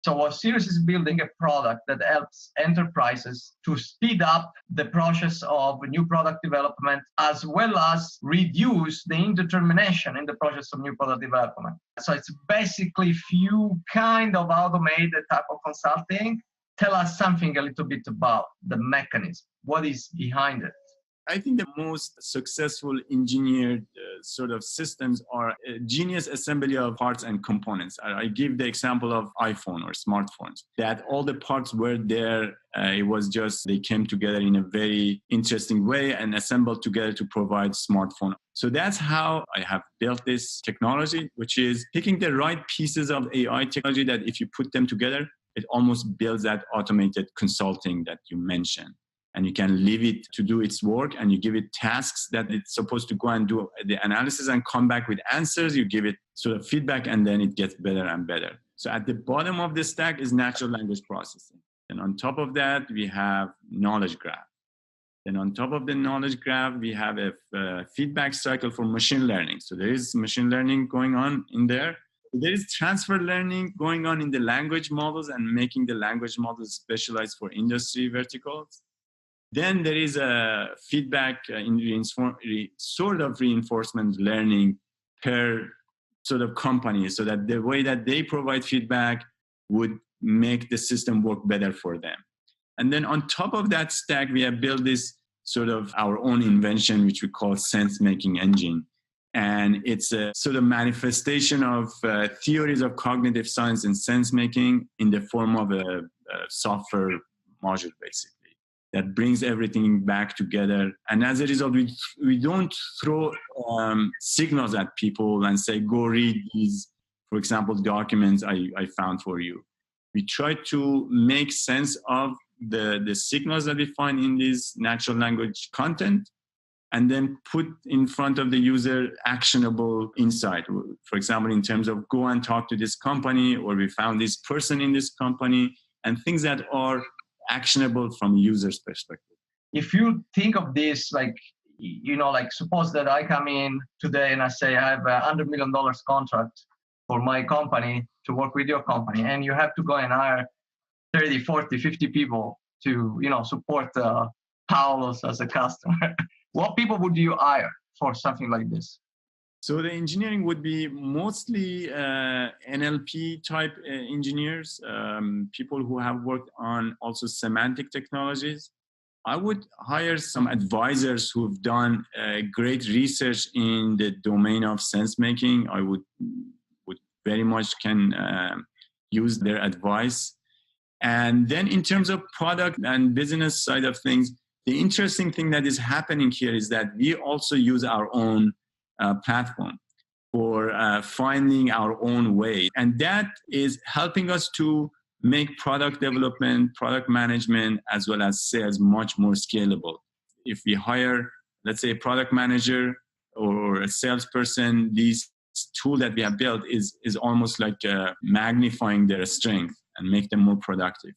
So what Cirrus is building a product that helps enterprises to speed up the process of new product development, as well as reduce the indetermination in the process of new product development. So it's basically few kind of automated type of consulting. Tell us something a little bit about the mechanism. What is behind it? I think the most successful engineered sort of systems are a genius assembly of parts and components. I give the example of iPhone or smartphones, that all the parts were there. It was just they came together in a very interesting way and assembled together to provide smartphone. So that's how I have built this technology, which is picking the right pieces of AI technology that if you put them together, it almost builds that automated consulting that you mentioned. And you can leave it to do its work, and you give it tasks that it's supposed to go and do the analysis and come back with answers. You give it sort of feedback, and then it gets better and better. So at the bottom of the stack is natural language processing. And on top of that, we have knowledge graph. Then on top of the knowledge graph, we have a feedback cycle for machine learning. So there is machine learning going on in there. There is transfer learning going on in the language models and making the language models specialized for industry verticals. Then there is a feedback in sort of reinforcement learning per sort of company, so that the way that they provide feedback would make the system work better for them. And then on top of that stack, we have built this sort of our own invention, which we call sense-making engine. And it's a sort of manifestation of theories of cognitive science and sense-making in the form of a software module, basically, that brings everything back together. And as a result, we don't throw signals at people and say, go read these, for example, documents I found for you. We try to make sense of the signals that we find in this natural language content, and then put in front of the user actionable insight. For example, in terms of go and talk to this company, or we found this person in this company, and things that are actionable from a user's perspective. If you think of this, like suppose that I come in today and I say I have $100 million contract for my company to work with your company, and you have to go and hire 30, 40, 50 people to, support Paolo's as a customer. What people would you hire for something like this? So the engineering would be mostly NLP type engineers, people who have worked on also semantic technologies. I would hire some advisors who've done great research in the domain of sense making. I would very much can use their advice. And then in terms of product and business side of things, the interesting thing that is happening here is that we also use our own platform for finding our own way. And that is helping us to make product development, product management, as well as sales much more scalable. If we hire, let's say, a product manager or a salesperson, this tool that we have built is almost like magnifying their strength and make them more productive.